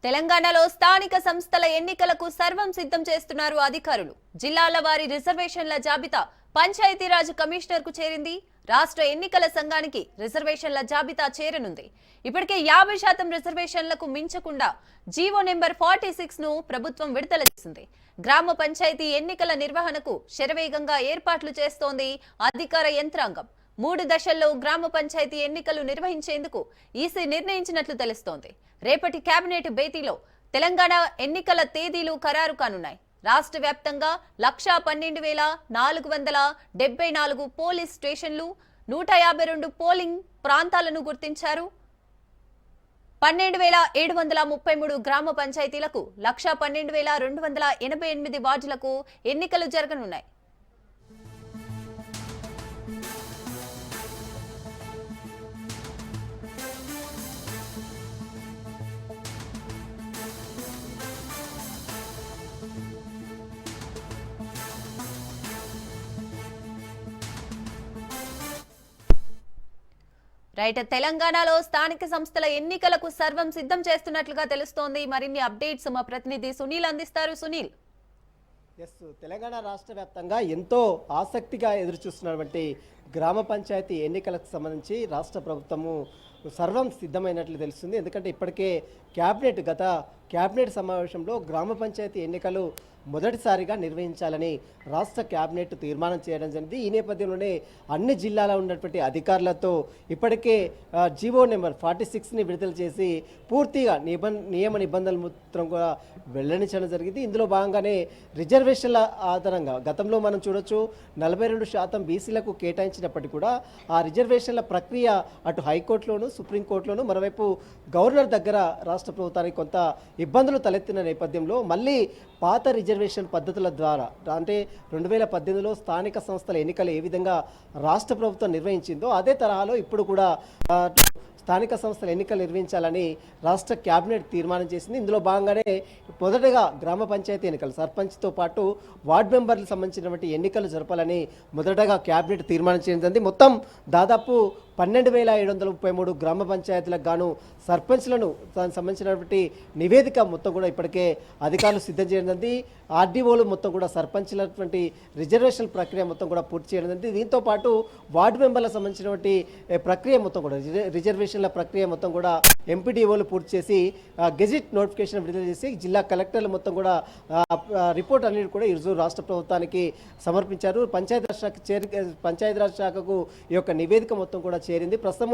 తెలంగాణలో స్థానిక సంస్థల ఎన్నికలకు సర్వం సిద్ధం చేస్తున్నారు అధికారులు. జిల్లాల వారి రిజర్వేషన్ల జాబితా పంచాయతీరాజ్ కమిషనర్ కు చేరింది. రాష్ట్ర ఎన్నికల సంఘానికి రిజర్వేషన్ల జాబితా చేరనుంది. ఇప్పటికే 50% రిజర్వేషన్లకు మించకుండా జీవో నెంబర్ 46 ను ప్రభుత్వం విడుదల చేసింది. గ్రామ పంచాయతీ ఎన్నికల నిర్వహణకు శరవేగంగా ఏర్పాట్లు చేస్తోంది అధికార యంత్రాంగం. 3 దశల్లో గ్రామ పంచాయతీ ఎన్నికలు నిర్వహించేందుకు ఈసీ నిర్ణయించినట్లు తెలుస్తోంది. రేపటి కేబినెట్ భేటీలో తెలంగాణ ఎన్నికల తేదీలు ఖరారు కానున్నాయి. రాష్ట్ర వ్యాప్తంగా 1,12,474 పోలీస్ స్టేషన్లు, 152 పోలింగ్ ప్రాంతాలను గుర్తించారు. 12,733 గ్రామ పంచాయతీలకు 1,12,288 వార్డులకు ఎన్నికలు జరగనున్నాయి. రైట్, తెలంగాణలో స్థానిక సంస్థల ఎన్నికలకు సర్వం సిద్ధం చేస్తున్నట్లుగా తెలుస్తోంది. మరిన్ని అప్డేట్స్ మా ప్రతినిధి సునీల్ అందిస్తారు. సునీల్, తెలంగాణ రాష్ట్ర వ్యాప్తంగా ఎంతో ఆసక్తిగా ఎదురుచూస్తున్నటువంటి గ్రామ పంచాయతీ ఎన్నికలకు సంబంధించి రాష్ట్ర ప్రభుత్వము సర్వం సిద్ధమైనట్లు తెలుస్తుంది. ఎందుకంటే ఇప్పటికే గత క్యాబినెట్ సమావేశంలో గ్రామ పంచాయతీ ఎన్నికలు మొదటిసారిగా నిర్వహించాలని రాష్ట్ర క్యాబినెట్ తీర్మానం చేయడం జరిగింది. ఈ నేపథ్యంలోనే అన్ని జిల్లాలో ఉన్నటువంటి అధికారులతో ఇప్పటికే జీవో నెంబర్ 46ని విడుదల చేసి పూర్తిగా నియమ నిబంధనల మొత్తం కూడా వెల్లడించడం జరిగింది. ఇందులో భాగంగానే రిజర్వేషన్ల ఆధారంగా గతంలో మనం చూడొచ్చు 42% బీసీలకు కేటాయించినప్పటికీ కూడా ఆ రిజర్వేషన్ల ప్రక్రియ అటు హైకోర్టులోను సుప్రీంకోర్టులోను మరోవైపు గవర్నర్ దగ్గర రాష్ట్ర ప్రభుత్వానికి కొంత ఇబ్బందులు తలెత్తిన నేపథ్యంలో మళ్ళీ పాత రిజర్వేషన్ పద్ధతుల ద్వారా అంటే 2018లో స్థానిక సంస్థల ఎన్నికలు ఏ విధంగా రాష్ట్ర ప్రభుత్వం నిర్వహించిందో అదే తరహాలో ఇప్పుడు కూడా స్థానిక సంస్థల ఎన్నికలు నిర్వహించాలని రాష్ట్ర క్యాబినెట్ తీర్మానం చేసింది. ఇందులో భాగంగానే మొదటగా గ్రామ పంచాయతీ ఎన్నికలు సర్పంచ్తో పాటు వార్డు మెంబర్లకు సంబంధించినటువంటి ఎన్నికలు జరపాలని మొదటగా క్యాబినెట్ తీర్మానం చేసింది. మొత్తం దాదాపు 12,733 గ్రామ పంచాయతీలకు గాను సర్పంచ్లను దానికి సంబంధించినటువంటి నివేదిక మొత్తం కూడా ఇప్పటికే అధికారులు సిద్ధం చేయనుంది. ఆర్డీఓలు మొత్తం కూడా సర్పంచ్లటువంటి రిజర్వేషన్ ప్రక్రియ మొత్తం కూడా పూర్తి చేయనుంది. దీంతో పాటు వార్డు మెంబర్లకు సంబంధించినటువంటి ప్రక్రియ మొత్తం కూడా రిజర్వేషన్ల ప్రక్రియ మొత్తం కూడా ఎంపీడీఓలు పూర్తి చేసి గెజిట్ నోటిఫికేషన్ విడుదల చేసి జిల్లా కలెక్టర్లు మొత్తం కూడా రిపోర్ట్ అన్నిటి కూడా ఈరోజు రాష్ట్ర ప్రభుత్వానికి సమర్పించారు. పంచాయతీరాజ్ శాఖకు ఈ యొక్క నివేదిక మొత్తం కూడా చేరింది. ప్రస్తుతం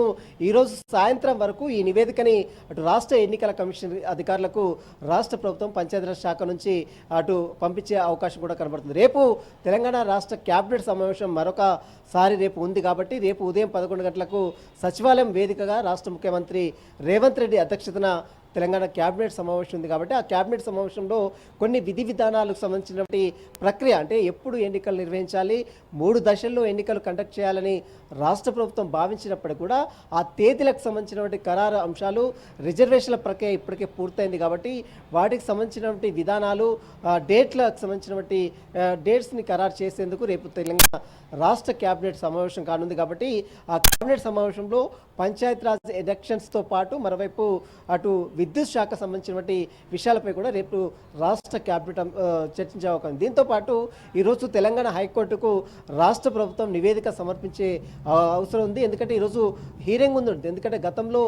ఈరోజు సాయంత్రం వరకు ఈ నివేదికని అటు రాష్ట్ర ఎన్నికల కమిషన్ అధికారులకు రాష్ట్ర ప్రభుత్వం పంచాయతీరాజ్ శాఖ నుంచి అటు పంపించే అవకాశం కూడా కనబడుతుంది. రేపు తెలంగాణ రాష్ట్ర క్యాబినెట్ సమావేశం మరొకసారి రేపు ఉంది కాబట్టి రేపు ఉదయం 11 గంటలకు సచివాలయం వేదికగా రాష్ట్ర ముఖ్యమంత్రి రేవంత్ రెడ్డి అధ్యక్షతన తెలంగాణ క్యాబినెట్ సమావేశం ఉంది కాబట్టి ఆ క్యాబినెట్ సమావేశంలో కొన్ని విధి విధానాలకు సంబంధించినటువంటి ప్రక్రియ అంటే ఎప్పుడు ఎన్నికలు నిర్వహించాలి, 3 దశల్లో ఎన్నికలు కండక్ట్ చేయాలని రాష్ట్ర ప్రభుత్వం భావించినప్పుడు కూడా ఆ తేదీలకు సంబంధించినటువంటి ఖరారు అంశాలు రిజర్వేషన్ల ప్రక్రియ ఇప్పటికే పూర్తయింది కాబట్టి వాటికి సంబంధించినటువంటి విధానాలు డేట్లకు సంబంధించినటువంటి డేట్స్ని ఖరారు చేసేందుకు రేపు తెలంగాణ రాష్ట్ర క్యాబినెట్ సమావేశం కానుంది కాబట్టి ఆ క్యాబినెట్ సమావేశంలో పంచాయతీరాజ్ ఎలక్షన్స్తో పాటు మరోవైపు అటు విద్యుత్ శాఖ సంబంధించినటువంటి విషయాలపై కూడా రేపు రాష్ట్ర క్యాబినెట్ చర్చించే అవకాశం. దీంతో పాటు ఈరోజు తెలంగాణ హైకోర్టుకు రాష్ట్ర ప్రభుత్వం నివేదిక సమర్పించే అవసరం ఉంది. ఎందుకంటే ఈరోజు హీరింగ్ ఉంది. ఎందుకంటే గతంలో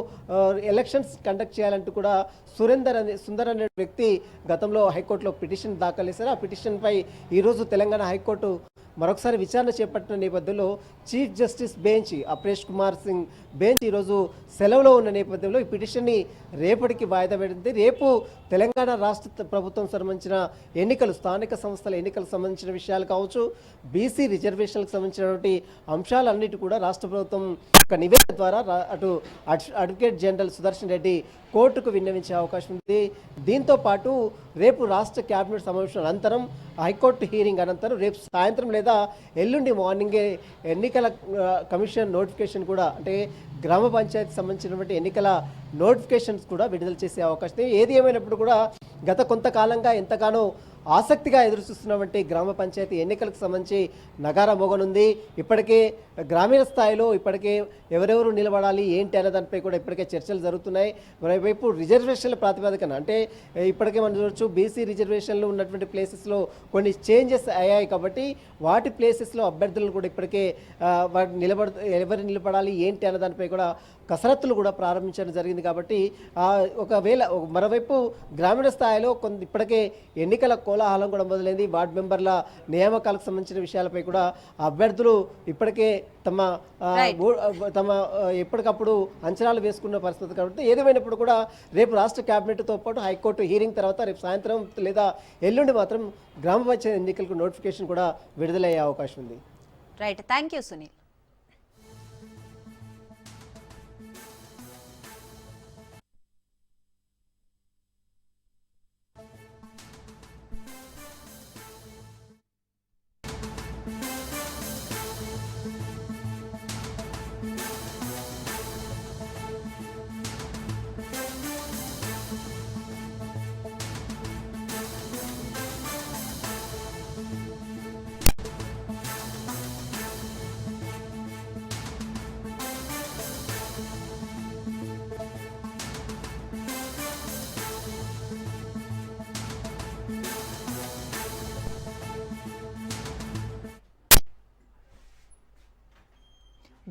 ఎలక్షన్స్ కండక్ట్ చేయాలంటూ కూడా సుందర్ అనే వ్యక్తి గతంలో హైకోర్టులో పిటిషన్ దాఖలు చేశారు. ఆ పిటిషన్పై ఈరోజు తెలంగాణ హైకోర్టు మరొకసారి విచారణ చేపట్టిన నేపథ్యంలో chief justice bench Aparesh Kumar Singh bench ఈరోజు సెలవులో ఉన్న నేపథ్యంలో ఈ పిటిషన్ని రేపటికి వాయిదా వేడింది. రేపు తెలంగాణ రాష్ట్ర ప్రభుత్వం సంబంధించిన ఎన్నికలు స్థానిక సంస్థల ఎన్నికలకు సంబంధించిన విషయాలు కావచ్చు, బీసీ రిజర్వేషన్లకు సంబంధించినటువంటి అంశాలన్నిటి కూడా రాష్ట్ర ప్రభుత్వం ఒక నివేదిక ద్వారా అటు అడ్వకేట్ జనరల్ సుదర్శన్ రెడ్డి కోర్టుకు విన్నవించే అవకాశం ఉంది. దీంతో పాటు రేపు రాష్ట్ర క్యాబినెట్ సమావేశం అనంతరం హైకోర్టు హీరింగ్ అనంతరం రేపు సాయంత్రం లేదా ఎల్లుండి మార్నింగే ఎన్నికల కమిషన్ నోటిఫికేషన్ కూడా అంటే గ్రామ పంచాయతీ సంబంధించినటువంటి ఎన్నికల నోటిఫికేషన్స్ కూడా విడుదల చేసే అవకాశం. ఏది ఏమైనప్పుడు కూడా గత కొంతకాలంగా ఎంతగానో ఆసక్తిగా ఎదురు చూస్తున్నటువంటి గ్రామ పంచాయతీ ఎన్నికలకు సంబంధించి నగారా మోగనుంది. ఇప్పటికే గ్రామీణ స్థాయిలో ఇప్పటికే ఎవరెవరు నిలబడాలి ఏంటి అనే దానిపై కూడా ఇప్పటికే చర్చలు జరుగుతున్నాయి. మరోవైపు రిజర్వేషన్ల ప్రాతిపదికన అంటే ఇప్పటికే మనం చూడొచ్చు బీసీ రిజర్వేషన్లు ఉన్నటువంటి ప్లేసెస్లో కొన్ని చేంజెస్ అయ్యాయి కాబట్టి వాటి ప్లేసెస్లో అభ్యర్థులను కూడా ఇప్పటికే ఎవరు నిలబడాలి ఏంటి అనే దానిపై కూడా కసరత్తులు కూడా ప్రారంభించడం జరిగింది. కాబట్టి ఒకవేళ మరోవైపు గ్రామీణ స్థాయిలో ఇప్పటికే ఎన్నికల కోలాహలం కూడా మొదలైంది. వార్డు మెంబర్ల నియామకాలకు సంబంధించిన విషయాలపై కూడా అభ్యర్థులు ఇప్పటికే తమ తమ ఎప్పటికప్పుడు అంచనాలు వేసుకున్న పరిస్థితి. కాబట్టి ఏదేమైనప్పుడు కూడా రేపు రాష్ట్ర కేబినెట్తో పాటు హైకోర్టు హీరింగ్ తర్వాత రేపు సాయంత్రం లేదా ఎల్లుండి మాత్రం గ్రామ పంచాయతీ ఎన్నికలకు నోటిఫికేషన్ కూడా విడుదలయ్యే అవకాశం ఉంది. Right, thank you Sunil.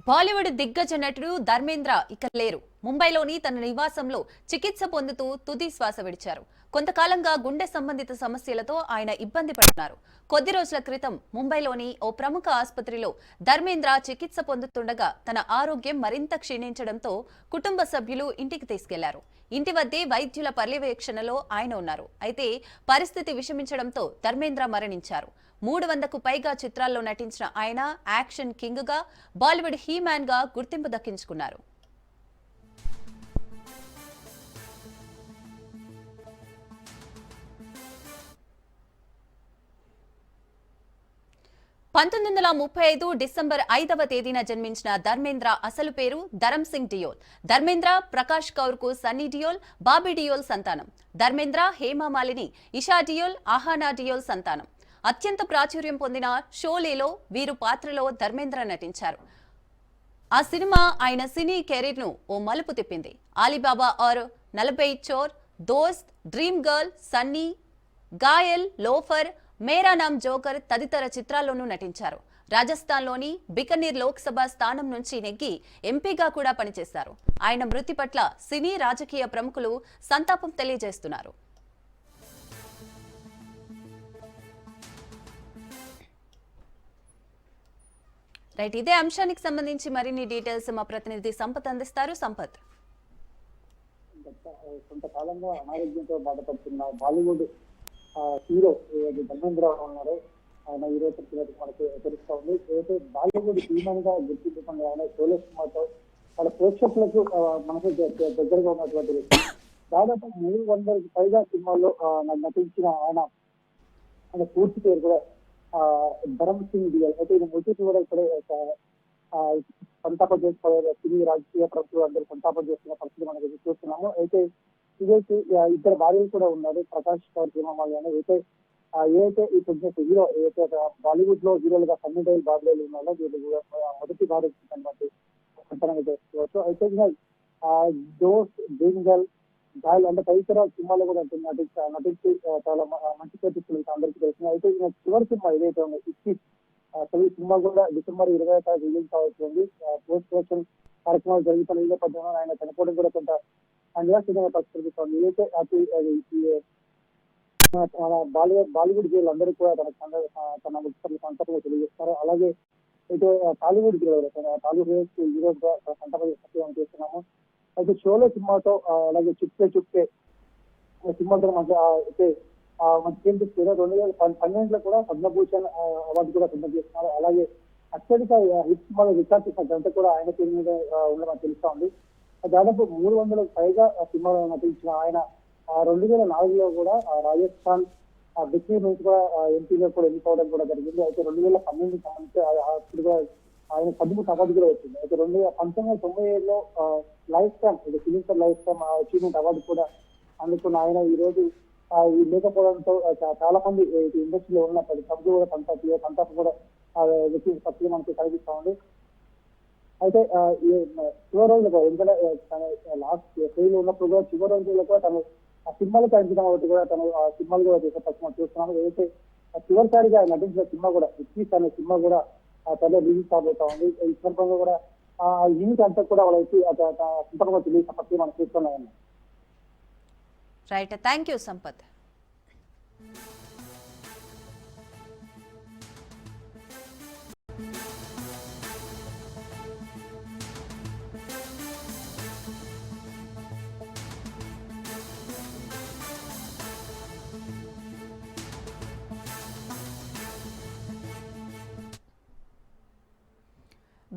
Bollywood దిగ్గజ నటుడు ధర్మేంద్ర ఇక లేరు. ముంబైలోని తన నివాసంలో చికిత్స పొందుతూ తుది శ్వాస విడిచారు. కొంతకాలంగా గుండె సంబంధిత సమస్యలతో ఆయన ఇబ్బంది పడుతున్నారు. కొద్ది రోజుల క్రితం ముంబైలోని ఓ ప్రముఖ ఆసుపత్రిలో ధర్మేంద్ర చికిత్స పొందుతుండగా తన ఆరోగ్యం మరింత క్షీణించడంతో కుటుంబ సభ్యులు ఇంటికి తీసుకెళ్లారు. ఇంటి వద్దే వైద్యుల పర్యవేక్షణలో ఆయన ఉన్నారు. అయితే పరిస్థితి విషమించడంతో ధర్మేంద్ర మరణించారు. 300కు పైగా చిత్రాల్లో నటించిన ఆయన యాక్షన్ కింగ్ గా, బాలీవుడ్ హీమ్యాన్ గా గుర్తింపు దక్కించుకున్నారు. డిసెంబర్ 5వ తేదీన జన్మించిన ధర్మేంద్ర అసలు పేరు ధరమ్ సింగ్ డియోల్. ధర్మేంద్ర ప్రకాష్ కౌర్ కు సన్నీ డియోల్, బాబీ డియోల్ సంతానం. ధర్మేంద్ర హేమామాలిని, ఇషా డియోల్, ఆహానా డియోల్ సంతానం. అత్యంత ప్రాచుర్యం పొందిన షోలేలో వీరు పాత్రలో ధర్మేంద్ర నటించారు. ఆ సినిమా ఆయన సినీ కెరీర్ ను ఓ మలుపు తిప్పింది. అలీబాబా ఆర్ 40 చోర్, దోస్త్, dream girl, Sunny, Goyal, loafer, మేరా నామ్ జోకర్ తదితర చిత్రాల్లోనూ నటించారు. రాజస్థాన్లోని బికనీర్ లోక్సభ స్థానం నుంచి నెగ్గి ఎంపీగా కూడా పనిచేశారు. ఆయన మృతి పట్ల సినీ రాజకీయ ప్రముఖులు సంతాపం తెలియజేస్తున్నారు. రైట్, ఇదే అంశానికి సంబంధించి మరిన్ని డీటెయిల్స్ మా ప్రతినిధి సంపత్ అందిస్తారు. సంపత్, కొంతకాలంగా అనారోగ్యంతో బాధపడుతున్న బాలీవుడ్ హీరో ధర్మేంద్ర ఉన్నారు. ఆయన ఈ రోజు మనకు తెలుస్తా ఉంది. ఏదైతే బాలీవుడ్ హీరోయిన్ గా గుర్తింపు పొందిన ఆయన షోలే సినిమాతో వాళ్ళ ప్రేక్షకులకు మనకు దగ్గరగా ఉన్నటువంటి వ్యక్తి. దాదాపు 300కి పైగా సినిమాల్లో నటించిన ఆయన పూర్తి పేరు కూడా ధరమ్ సింగ్ డియోల్. అయితే ఇది మృతి కూడా ఇక్కడే సంతాపం చేసుకోవాలి. సినీ రాజకీయ ప్రముఖులు అందరూ సంతాపం చేసుకున్న పరిస్థితి మనకు చూస్తున్నాము. అయితే ఇదైతే ఇద్దరు భార్యలు కూడా ఉన్నారు, ప్రకాష్ కౌర్, హేమామాలిని. అయితే ఏదైతే ఈ బిజినెస్ హీరో ఏదైతే బాలీవుడ్ లో హీరోలుగా సన్నీ డియోల్, బాబీ డియోల్ ఉన్నారో వీళ్ళు మొదటి భార్య బట్టి సంతానంగా చేసుకోవచ్చు. అయితే దోస్త్, డ్రీమ్ గర్ల్, గాయల్ అంటే తదితర సినిమాలో కూడా నటించి చాలా మంచి చేతిస్తులు అందరికీ తెలిసింది. అయితే ఈయన చివరి సినిమా ఏదైతే ఉందో ఇచ్చి అసలు ఈ సినిమా కూడా డిసెంబర్ 20వ తారీఖు రిలీజ్ కావాల్సింది. పోస్ట్ ప్రొడక్షన్ కార్యక్రమాలు జరుగుతున్న నేపథ్యంలో ఆయన చనిపోవడం కూడా కొంత నిరాశగా పరిస్థితుంది. ఏదైతే బాలీవుడ్ హీరోలు అందరూ కూడా తన సంతాపంగా తెలియజేస్తారు. అలాగే అయితే టాలీవుడ్ హీరోగా సంతాపం చేస్తున్నాము. అయితే షోలో సినిమాతో అలాగే చుట్టే సినిమాతో అయితే మనకి ఏం చెప్తారో 2012లో కూడా పద్మభూషణ్ అవార్డు కూడా సొంతం చేస్తున్నారు. అలాగే అత్యధిక హిట్ సినిమాలో రికార్డ్ చేసినట్టు కూడా ఆయన పేరు మీద ఉండమని తెలుస్తా ఉంది. దాదాపు 300కు పైగా సినిమాలో నటించిన ఆయన 2004లో కూడా రాజస్థాన్ బికనీర్ నుంచి కూడా ఎంపీగా కూడా ఎన్నికవడం కూడా జరిగింది. అయితే 2012కి సంబంధించి అప్పుడు కూడా ఆయన పద్మ అవార్డు కూడా వచ్చింది. అయితే 1997లో lifetime Filmfare lifetime achievement award కూడా అందుకున్న ఆయన ఈ రోజు ఇవి లేకపోవడంతో చాలా మంది ఇండస్ట్రీలో ఉన్న ప్రతి సభ్యులు కూడా సంతాపం కూడా వ్యక్తి పత్రిక మనకి కనిపిస్తా ఉంది. అయితే చివరి రోజులకు ఎందుకంటే లాస్ట్ ఫెయిల్ ఉన్నప్పుడు కూడా చివరి రోజుల్లో కూడా తను ఆ సినిమాలు కనిపించడం కాబట్టి కూడా తను ఆ సినిమాలు కూడా చేసే పక్షం చూస్తున్నాము. ఏదైతే చివరిసారిగా నటించిన సినిమా కూడా ఇట్లీస్ట్ అనే సినిమా కూడా త్వరలో రిలీజ్ కాబోతా ఉంది. ఈ సందర్భంగా కూడా ఆ యూనిట్ అంతా కూడా వాళ్ళకి సందర్భంగా తెలియజేసిన పత్రిక మనం చూస్తున్నామని. Right, thank you Sampath.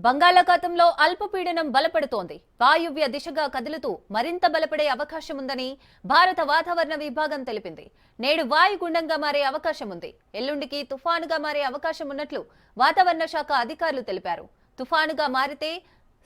బంగాళాఖాతంలో అల్పపీడనం బలపడుతోంది. వాయువ్య దిశగా కదులుతూ మరింత బలపడే అవకాశం ఉందని భారత వాతావరణ విభాగం తెలిపింది. నేడు వాయుగుండంగా మారే అవకాశం ఉంది. ఎల్లుండికి తుఫానుగా మారే అవకాశం ఉన్నట్లు వాతావరణ శాఖ అధికారులు తెలిపారు. తుఫానుగా మారితే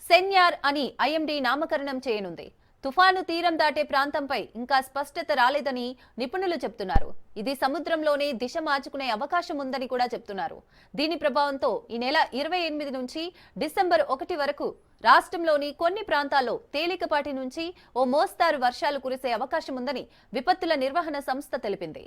సెన్యార్ అని ఐఎండీ నామకరణం చేయనుంది. తుఫాను తీరం దాటే ప్రాంతంపై ఇంకా స్పష్టత రాలేదని నిపుణులు చెబుతున్నారు. ఇది సముద్రంలోనే దిశ మార్చుకునే అవకాశం ఉందని కూడా చెబుతున్నారు. దీని ప్రభావంతో ఈ నెల 28 నుంచి డిసెంబర్ 1 వరకు రాష్ట్రంలోని కొన్ని ప్రాంతాల్లో తేలికపాటి నుంచి ఓ మోస్తారు వర్షాలు కురిసే అవకాశం ఉందని విపత్తుల నిర్వహణ సంస్థ తెలిపింది.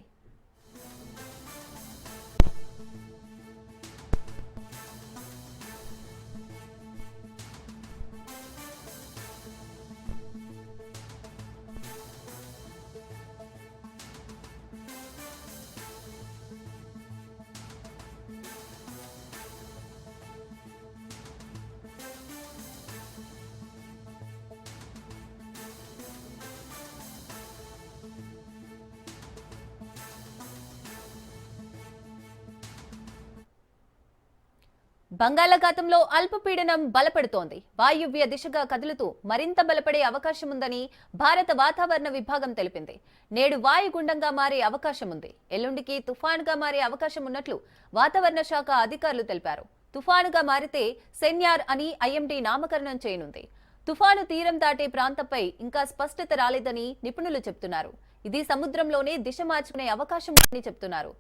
బంగాళాఖాతంలో అల్పపీడనం బలపడుతోంది. వాయువ్య దిశగా కదులుతూ మరింత బలపడే అవకాశం ఉందని భారత వాతావరణ విభాగం తెలిపింది. నేడు వాయుగుండంగా మారే అవకాశం ఉంది. ఎల్లుండికి తుఫానుగా మారే అవకాశం ఉన్నట్లు వాతావరణ శాఖ అధికారులు తెలిపారు. తుఫానుగా మారితే సెన్యార్ అని ఐఎండీ నామకరణం చేయనుంది. తుఫాను తీరం దాటే ప్రాంతంపై ఇంకా స్పష్టత రాలేదని నిపుణులు చెబుతున్నారు. ఇది సముద్రంలోనే దిశ మార్చుకునే అవకాశం ఉందని చెబుతున్నారు.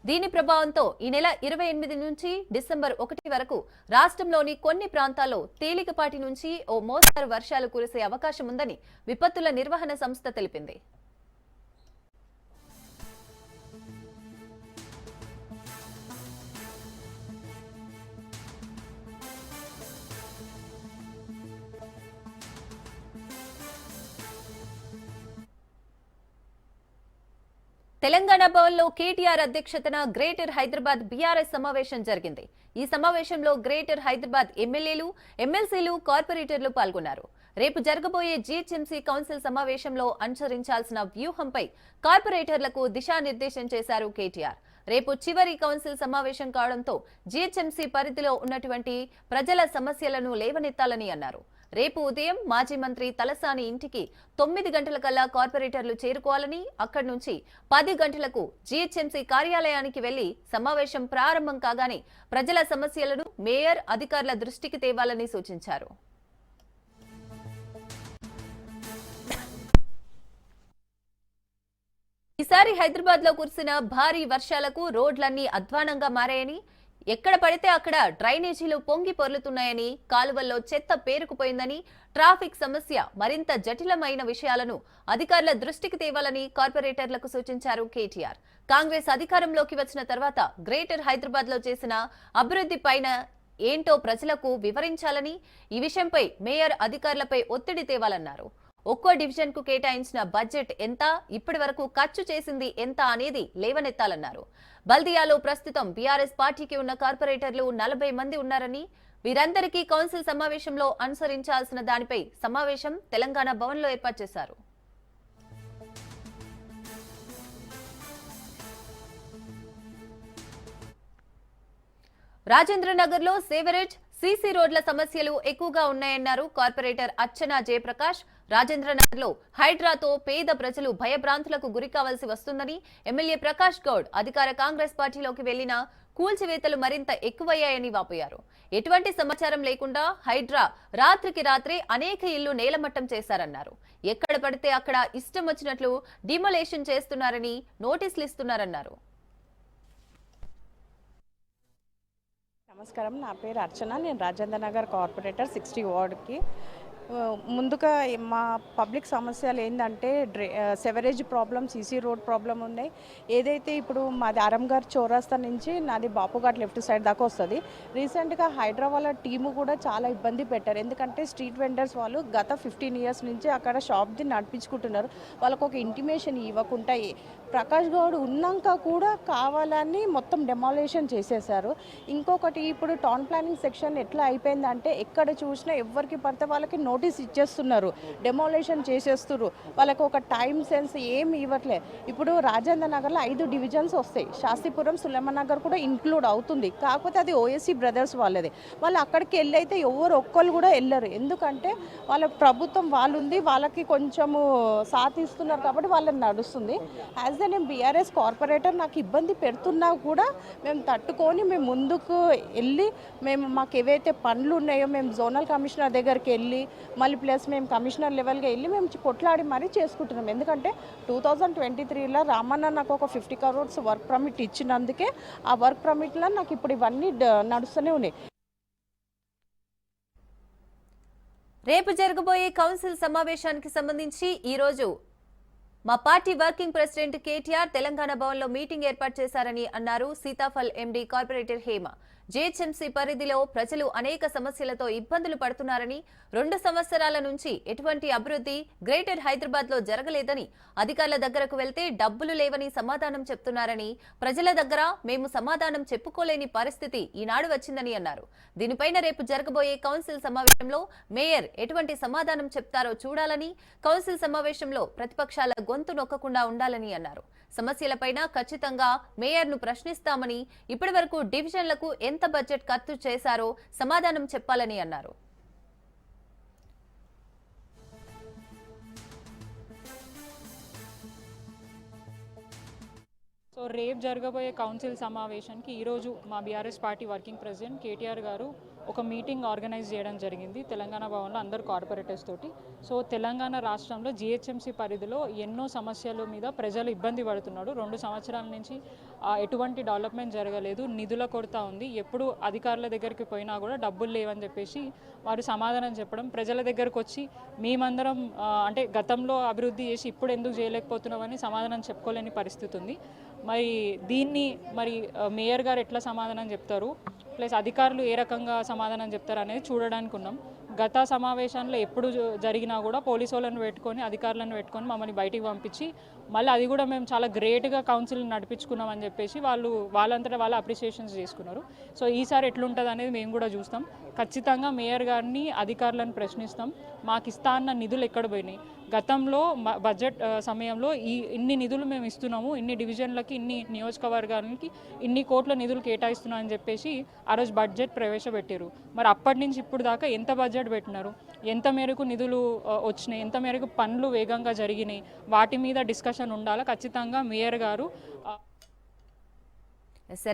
దీని ప్రభావంతో ఈ నెల 28 నుంచి డిసెంబర్ 1 వరకు రాష్ట్రంలోని కొన్ని ప్రాంతాల్లో తేలికపాటి నుంచి ఓ మోస్తరు వర్షాలు కురిసే అవకాశం ఉందని విపత్తుల నిర్వహణ సంస్థ తెలిపింది. తెలంగాణ భవన్లో కేటీఆర్ అధ్యక్షతన గ్రేటర్ హైదరాబాద్ బీఆర్ఎస్ సమావేశం జరిగింది. ఈ సమావేశంలో గ్రేటర్ హైదరాబాద్ ఎమ్మెల్యేలు, ఎమ్మెల్సీలు, కార్పొరేటర్లు పాల్గొన్నారు. రేపు జరగబోయే జీహెచ్ఎంసీ కౌన్సిల్ సమావేశంలో అనుసరించాల్సిన వ్యూహంపై కార్పొరేటర్లకు దిశానిర్దేశం చేశారు కేటీఆర్. రేపు చివరి కౌన్సిల్ సమావేశం కావడంతో జీహెచ్ఎంసీ పరిధిలో ఉన్నటువంటి ప్రజల సమస్యలను లేవనెత్తాలని అన్నారు. రేపు ఉదయం మాజీ మంత్రి తలసాని ఇంటికి 9 గంటలకల్లా కార్పొరేటర్లు చేరుకోవాలని, అక్కడి నుంచి 10 గంటలకు జీహెచ్ఎంసీ కార్యాలయానికి వెళ్లి సమావేశం ప్రారంభం కాగానే ప్రజల సమస్యలను మేయర్, అధికారుల దృష్టికి తేవాలని సూచించారు. ఈసారి హైదరాబాద్ లో కురిసిన భారీ వర్షాలకు రోడ్లన్నీ అధ్వానంగా మారాయని, ఎక్కడ పడితే అక్కడ డ్రైనేజీలు పొంగి పొర్లుతున్నాయని, కాలువల్లో చెత్త పేరుకుపోయిందని, ట్రాఫిక్ సమస్య మరింత జటిలమైన విషయాలను అధికారుల దృష్టికి తేవాలని కార్పొరేటర్లకు సూచించారు కేటీఆర్. కాంగ్రెస్ అధికారంలోకి వచ్చిన తర్వాత గ్రేటర్ హైదరాబాద్ లో చేసిన అభివృద్ధి పైన ఏంటో ప్రజలకు వివరించాలని, ఈ విషయంపై మేయర్ అధికారులపై ఒత్తిడి తేవాలన్నారు. ఒక్కో డివిజన్ కు కేటాయించిన బడ్జెట్ ఎంత, ఇప్పటి వరకు ఖర్చు చేసింది ఎంత అనేది లేవనెత్తాలన్నారు. బల్దియాలో ప్రస్తుతం బీఆర్ఎస్ పార్టీకి ఉన్న కార్పొరేటర్లు 40 మంది ఉన్నారని, వీరందరికీ కౌన్సిల్ సమావేశంలో అనుసరించాల్సిన దానిపై సమావేశం తెలంగాణ భవన్ లో ఏర్పాటు చేశారు. రాజేంద్రనగర్ లో సేవరేజ్, సీసీ రోడ్ల సమస్యలు ఎక్కువగా ఉన్నాయన్నారు కార్పొరేటర్ అర్చనా జయప్రకాష్. రాజేంద్రనగర్ లో హైడ్రాతో పేద ప్రజలు భయభ్రాంతులకు గురి కావాల్సి వస్తుందని ఎమ్మెల్యే ప్రకాష్ గౌడ్ అధికార కాంగ్రెస్ పార్టీలోకి వెళ్లిన కూల్చివేతలు మరింత ఎక్కువయ్యాయని వాపోయారు. ఎటువంటి సమాచారం లేకుండా హైడ్రా రాత్రికి రాత్రే అనేక ఇళ్లు నేలమట్టం చేశారన్నారు. ఎక్కడ పడితే అక్కడ ఇష్టం వచ్చినట్లు డిమోలేషన్ చేస్తున్నారని నోటీసులు ఇస్తున్నారన్నారు. నమస్కారం, నా పేరు అర్చన. నేను రాజేంద్ర నగర్ కార్పొరేటర్ 60 వార్డ్కి. ముందుగా మా పబ్లిక్ సమస్యలు ఏంటంటే sewerage problem, CC road problem ఉన్నాయి. ఏదైతే ఇప్పుడు మాది ఆరంఘర్ చౌరస్తా నుంచి నాది బాపుఘాట్ లెఫ్ట్ సైడ్ దాకా వస్తుంది. రీసెంట్గా హైదరాబాద్ టీము కూడా చాలా ఇబ్బంది పెట్టారు. ఎందుకంటే స్ట్రీట్ వెండర్స్ వాళ్ళు గత 15 ఇయర్స్ నుంచి అక్కడ షాప్ది నడిపించుకుంటున్నారు. వాళ్ళకు ఒక ఇంటిమేషన్ ఇవ్వకుండా ప్రకాష్ గౌడ్ ఉన్నాక కూడా కావాలని మొత్తం డెమాలేషన్ చేసేసారు. ఇంకొకటి, ఇప్పుడు టౌన్ ప్లానింగ్ సెక్షన్ ఎట్లా అయిపోయిందంటే ఎక్కడ చూసినా ఎవరికి పడితే వాళ్ళకి నోటీస్ ఇచ్చేస్తున్నారు, డెమాలేషన్ చేసేస్తున్నారు. వాళ్ళకి ఒక టైం సెన్స్ ఏమి ఇవ్వట్లే. ఇప్పుడు రాజేంద్ర నగర్లో 5 డివిజన్స్ వస్తాయి. శాస్త్రీపురం, సులేమన్ నగర్ కూడా ఇంక్లూడ్ అవుతుంది. కాకపోతే అది ఓఎస్సీ బ్రదర్స్ వాళ్ళది. వాళ్ళు అక్కడికి వెళ్ళైతే ఎవరు ఒక్కళ్ళు కూడా వెళ్ళరు. ఎందుకంటే వాళ్ళ ప్రభుత్వం వాళ్ళు ఉంది, వాళ్ళకి కొంచెము సాధిస్తున్నారు కాబట్టి వాళ్ళని నడుస్తుంది. యాజ్ ద నేను బీఆర్ఎస్ కార్పొరేటర్ నాకు ఇబ్బంది పెడుతున్నా కూడా మేము తట్టుకొని మేము ముందుకు వెళ్ళి మాకు ఏవైతే పనులు ఉన్నాయో మేము జోనల్ కమిషనర్ దగ్గరికి వెళ్ళి మళ్ళీ ప్లస్ మేము కమిషనర్ లెవెల్గా వెళ్ళి మేము కొట్లాడి మరీ చేసుకుంటున్నాం. ఎందుకంటే 2023లో రామన్న నాకు ఒక 50 crores వర్క్ పర్మిట్ ఇచ్చినందుకే ఆ వర్క్ పర్మిట్లో నాకు ఇప్పుడు ఇవన్నీ నడుస్తూనే ఉన్నాయి. రేపు జరగబోయే కౌన్సిల్ సమావేశానికి సంబంధించి ఈరోజు మా party working president KTR Telangana భవన్లో మీటింగ్ ఏర్పాటు చేశారని అన్నారు Sitaphal MD corporator Hema. GHMC పరిధిలో ప్రజలు అనేక సమస్యలతో ఇబ్బందులు పడుతున్నారని, 2 సంవత్సరాల నుంచి ఎటువంటి అభివృద్ధి గ్రేటర్ హైదరాబాద్ లో జరగలేదని, అధికారుల దగ్గరకు వెళ్తే డబ్బులు లేవని సమాధానం చెప్తున్నారని, ప్రజల దగ్గర మేము సమాధానం చెప్పుకోలేని పరిస్థితి ఈనాడు వచ్చిందని అన్నారు. దీనిపైన రేపు జరగబోయే కౌన్సిల్ సమావేశంలో మేయర్ ఎటువంటి సమాధానం చెప్తారో చూడాలని, కౌన్సిల్ సమావేశంలో ప్రతిపక్షాల గొంతు నొక్కకుండా ఉండాలని అన్నారు. సమస్యలపైన ఖచ్చితంగా మేయర్ను ప్రశ్నిస్తామని, ఇప్పటి వరకు డివిజన్లకు ఎంత బడ్జెట్ ఖర్చు చేశారో సమాధానం చెప్పాలని అన్నారు. సో రేపు జరగబోయే కౌన్సిల్ సమావేశానికి ఈరోజు మా BRS party working president KTR గారు ఒక మీటింగ్ ఆర్గనైజ్ చేయడం జరిగింది తెలంగాణ భవన్లో అందరు కార్పొరేటర్స్ తోటి. సో తెలంగాణ రాష్ట్రంలో జీహెచ్ఎంసీ పరిధిలో ఎన్నో సమస్యల మీద ప్రజలు ఇబ్బంది పడుతున్నారు. 2 సంవత్సరాల నుంచి ఎటువంటి డెవలప్మెంట్ జరగలేదు, నిధుల కొరత ఉంది. ఎప్పుడు అధికారుల దగ్గరికి పోయినా కూడా డబ్బులు లేవని చెప్పేసి వారు సమాధానం చెప్పడం, ప్రజల దగ్గరకు వచ్చి మేమందరం అంటే గతంలో అభివృద్ధి చేసి ఇప్పుడు ఎందుకు చేయలేకపోతున్నామని సమాధానం చెప్పుకోలేని పరిస్థితి ఉంది. మరి దీన్ని మేయర్ గారు ఎట్లా సమాధానం చెప్తారు, ప్లస్ అధికారులు ఏ రకంగా సమాధానం చెప్తారు అనేది చూడడానికి ఉన్నాం. గత సమావేశాల్లో ఎప్పుడు జరిగినా కూడా పోలీసు వాళ్ళని పెట్టుకొని, అధికారులను పెట్టుకొని మమ్మల్ని బయటికి పంపించి మళ్ళీ అది కూడా మేము చాలా గ్రేట్గా కౌన్సిల్ నడిపించుకున్నాం అని చెప్పేసి వాళ్ళంతటా వాళ్ళు అప్రిషియేషన్స్ చేసుకున్నారు. సో ఈసారి ఎట్లుంటుంది అనేది మేము కూడా చూస్తాం. ఖచ్చితంగా మేయర్ గారిని, అధికారులను ప్రశ్నిస్తాం. మాకు ఇస్తా అన్న నిధులు ఎక్కడ పోయినాయి, గతంలో బడ్జెట్ సమయంలో ఇన్ని నిధులు మేము ఇస్తున్నాము, ఇన్ని డివిజన్లకి, ఇన్ని నియోజకవర్గాలకి ఇన్ని కోట్ల నిధులు కేటాయిస్తున్నాం అని చెప్పేసి ఆ రోజు బడ్జెట్ ప్రవేశపెట్టారు. మరి అప్పటి నుంచి ఇప్పుడు దాకా ఎంత బడ్జెట్ పెట్టినారు, ఎంత మేరకు నిధులు వచ్చినాయి, ఎంత మేరకు పనులు వేగంగా జరిగినాయి, వాటి మీద డిస్కషన్ ఉండాలి. ఖచ్చితంగా మేయర్ గారు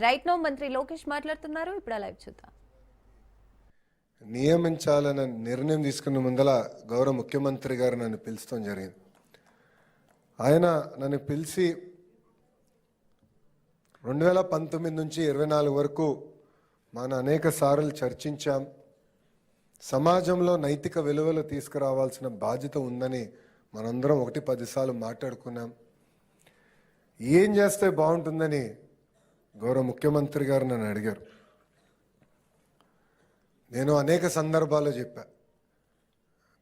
రైట్ నో మంత్రి లోకేష్ మాట్లాడుతున్నారు. ఇప్పుడు లైవ్ చూద్దాం. నియమించాలన్న నిర్ణయం తీసుకున్న ముందల గౌరవ ముఖ్యమంత్రి గారు నన్ను పిలుస్తాం జరిగింది. ఆయన నన్ను పిలిచి 2019 నుంచి 24 వరకు మనం అనేక సార్లు చర్చించాం. సమాజంలో నైతిక విలువలు తీసుకురావాల్సిన బాధ్యత ఉందని మనందరం 1-10 సార్లు మాట్లాడుకున్నాం. ఏం చేస్తే బాగుంటుందని గౌరవ ముఖ్యమంత్రి గారు నన్ను అడిగారు. నేను అనేక సందర్భాల్లో చెప్పా,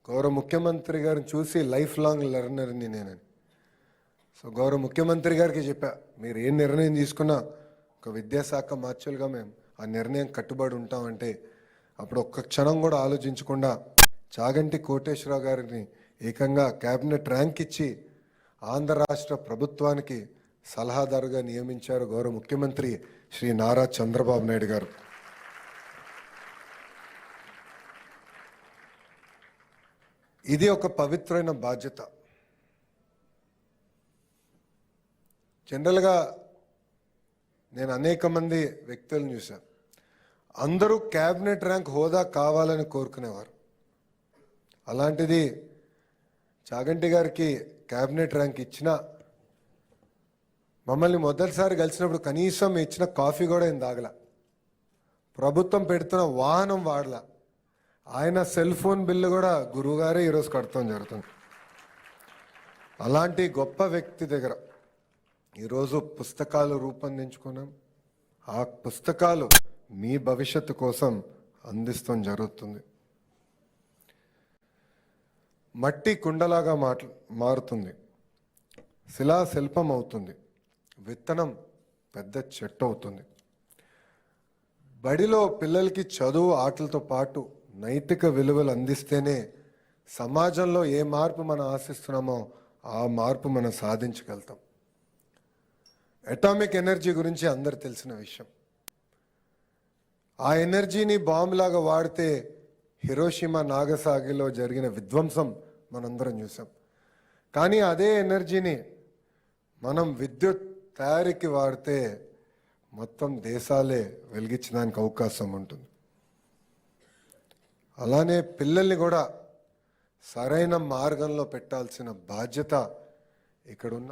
గౌరవ ముఖ్యమంత్రి గారిని చూసి లైఫ్ లాంగ్ లెర్నర్ని నేనని. సో గౌరవ ముఖ్యమంత్రి గారికి చెప్పా, మీరు ఏ నిర్ణయం తీసుకున్నా ఒక విద్యాశాఖ మార్చులుగా మేము ఆ నిర్ణయం కట్టుబడి ఉంటామంటే, అప్పుడు ఒక్క క్షణం కూడా ఆలోచించకుండా చాగంటి కోటేశ్వరరావు గారిని ఏకంగా క్యాబినెట్ ర్యాంక్ ఇచ్చి ఆంధ్ర రాష్ట్ర ప్రభుత్వానికి సలహాదారుగా నియమించారు గౌరవ ముఖ్యమంత్రి శ్రీ నారా చంద్రబాబు నాయుడు గారు. ఇది ఒక పవిత్రమైన బాధ్యత. జనరల్గా నేను అనేక మంది వ్యక్తులను చూశాను. అందరూ క్యాబినెట్ ర్యాంక్ హోదా కావాలని కోరుకునేవారు. అలాంటిది చాగంటి గారికి క్యాబినెట్ ర్యాంక్ ఇచ్చినా మమ్మల్ని మొదటిసారి కలిసినప్పుడు కనీసం ఇచ్చిన కాఫీ కూడా ఏం తాగల. ప్రభుత్వం పెడుతున్న వాహనం వాడలా. ఆయన సెల్ ఫోన్ బిల్లు కూడా గురువుగారే ఈరోజు కడతాం జరుగుతుంది. అలాంటి గొప్ప వ్యక్తి దగ్గర ఈరోజు పుస్తకాలు రూపొందించుకున్నాం. ఆ పుస్తకాలు మీ భవిష్యత్తు కోసం అందిస్తాం జరుగుతుంది. మట్టి కుండలాగా మారుతుంది, శిలా శిల్పం అవుతుంది, విత్తనం పెద్ద చెట్టు అవుతుంది. బడిలో పిల్లలకి చదువు ఆటలతో పాటు నైతిక విలువలు అందిస్తేనే సమాజంలో ఏ మార్పు మనం ఆశిస్తున్నామో ఆ మార్పు మనం సాధించగలుగుతాం. అటామిక్ ఎనర్జీ గురించి అందరు తెలిసిన విషయం. ఆ ఎనర్జీని బాంబులాగా వాడితే హిరోషిమా నాగసాగిలో జరిగిన విధ్వంసం మనందరం చూసాం. కానీ అదే ఎనర్జీని మనం విద్యుత్ తయారీకి వాడితే మొత్తం దేశాలే వెలిగించడానికి అవకాశం ఉంటుంది. అలానే పిల్లల్ని కూడా సరైన మార్గంలో పెట్టాల్సిన బాధ్యత ఇక్కడున్న